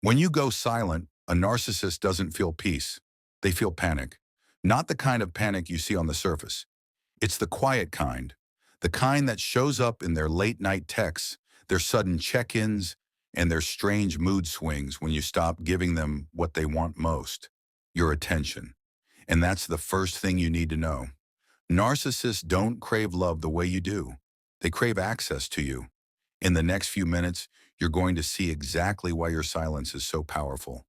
When you go silent, a narcissist doesn't feel peace. They feel panic. Not the kind of panic you see on the surface. It's the quiet kind. The kind that shows up in their late-night texts, their sudden check-ins, and their strange mood swings when you stop giving them what they want most, your attention. And that's the first thing you need to know. Narcissists don't crave love the way you do. They crave access to you. In the next few minutes, you're going to see exactly why your silence is so powerful,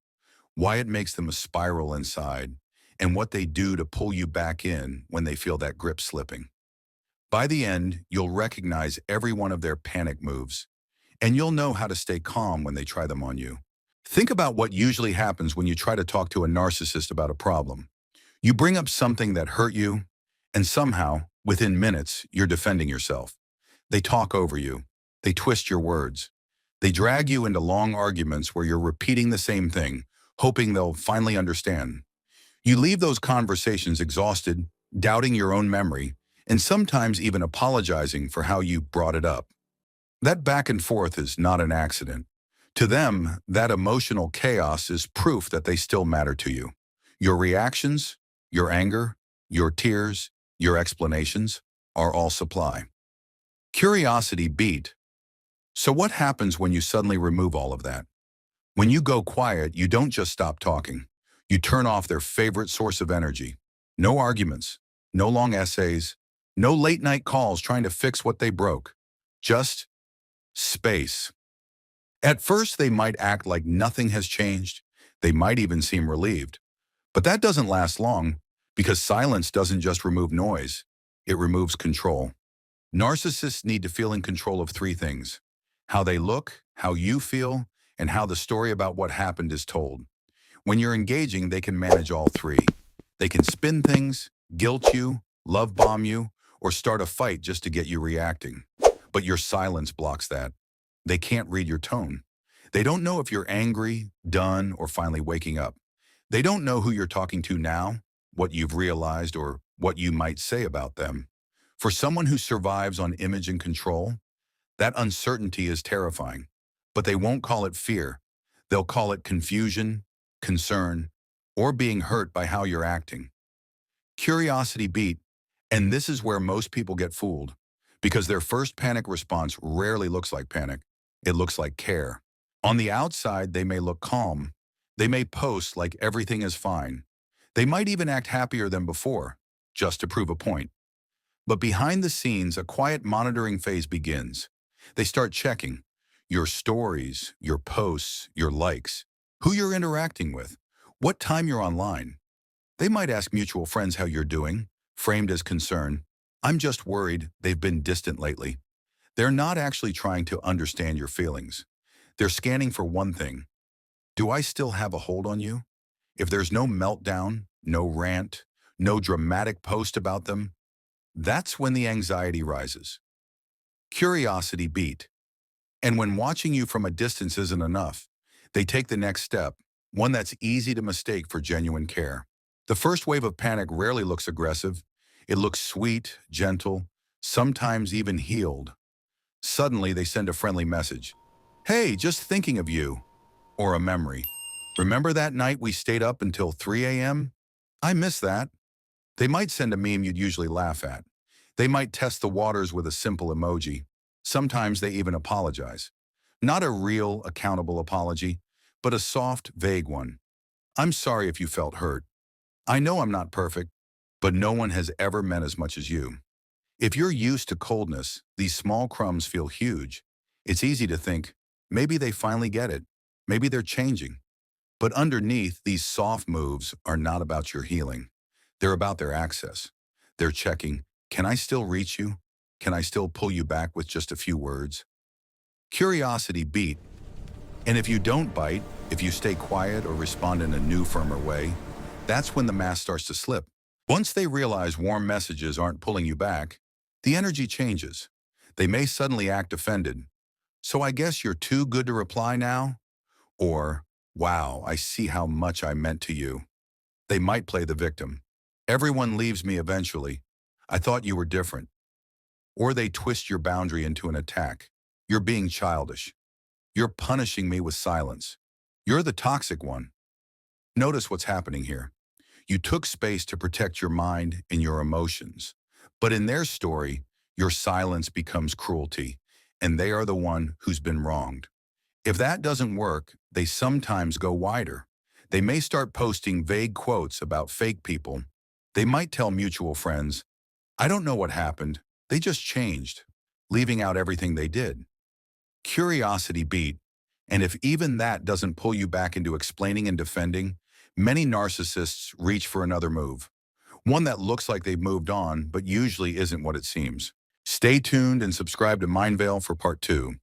why it makes them a spiral inside, and what they do to pull you back in when they feel that grip slipping. By the end, you'll recognize every one of their panic moves, and you'll know how to stay calm when they try them on you. Think about what usually happens when you try to talk to a narcissist about a problem. You bring up something that hurt you, and somehow, within minutes, you're defending yourself. They talk over you. They twist your words. They drag you into long arguments where you're repeating the same thing, hoping they'll finally understand. You leave those conversations exhausted, doubting your own memory, and sometimes even apologizing for how you brought it up. That back and forth is not an accident. To them, that emotional chaos is proof that they still matter to you. Your reactions, your anger, your tears, your explanations are all supply. Curiosity beat. So what happens when you suddenly remove all of that? When you go quiet, you don't just stop talking. You turn off their favorite source of energy. No arguments, no long essays, no late-night calls trying to fix what they broke. Just space. At first, they might act like nothing has changed. They might even seem relieved. But that doesn't last long, because silence doesn't just remove noise. It removes control. Narcissists need to feel in control of three things: how they look, how you feel, and how the story about what happened is told. When you're engaging, they can manage all three. They can spin things, guilt you, love bomb you, or start a fight just to get you reacting. But your silence blocks that. They can't read your tone. They don't know if you're angry, done, or finally waking up. They don't know who you're talking to now, what you've realized, or what you might say about them. For someone who survives on image and control, that uncertainty is terrifying. But they won't call it fear. They'll call it confusion, concern, or being hurt by how you're acting. Curiosity beat, and this is where most people get fooled, because their first panic response rarely looks like panic. It looks like care. On the outside, they may look calm. They may post like everything is fine. They might even act happier than before, just to prove a point. But behind the scenes, a quiet monitoring phase begins. They start checking your stories, your posts, your likes, who you're interacting with, what time you're online. They might ask mutual friends how you're doing, framed as concern. I'm just worried they've been distant lately. They're not actually trying to understand your feelings. They're scanning for one thing. Do I still have a hold on you? If there's no meltdown, no rant, no dramatic post about them, that's when the anxiety rises. Curiosity beat. And when watching you from a distance isn't enough, they take the next step, one that's easy to mistake for genuine care. The first wave of panic rarely looks aggressive. It looks sweet, gentle, sometimes even healed. Suddenly, they send a friendly message. Hey, just thinking of you. Or a memory. Remember that night we stayed up until 3 a.m.? I miss that. They might send a meme you'd usually laugh at. They might test the waters with a simple emoji. Sometimes they even apologize. Not a real, accountable apology, but a soft, vague one. I'm sorry if you felt hurt. I know I'm not perfect, but no one has ever meant as much as you. If you're used to coldness, these small crumbs feel huge. It's easy to think, maybe they finally get it. Maybe they're changing. But underneath, these soft moves are not about your healing. They're about their access. They're checking, can I still reach you? Can I still pull you back with just a few words? Curiosity beat. And if you don't bite, if you stay quiet or respond in a new, firmer way, that's when the mask starts to slip. Once they realize warm messages aren't pulling you back, the energy changes. They may suddenly act offended. So I guess you're too good to reply now? Or, wow, I see how much I meant to you. They might play the victim. Everyone leaves me eventually. I thought you were different. Or they twist your boundary into an attack. You're being childish. You're punishing me with silence. You're the toxic one. Notice what's happening here. You took space to protect your mind and your emotions. But in their story, your silence becomes cruelty, and they are the one who's been wronged. If that doesn't work, they sometimes go wider. They may start posting vague quotes about fake people. They might tell mutual friends, "I don't know what happened. They just changed," leaving out everything they did. Curiosity beat, and if even that doesn't pull you back into explaining and defending, many narcissists reach for another move. One that looks like they've moved on, but usually isn't what it seems. Stay tuned and subscribe to Mindvale for part 2.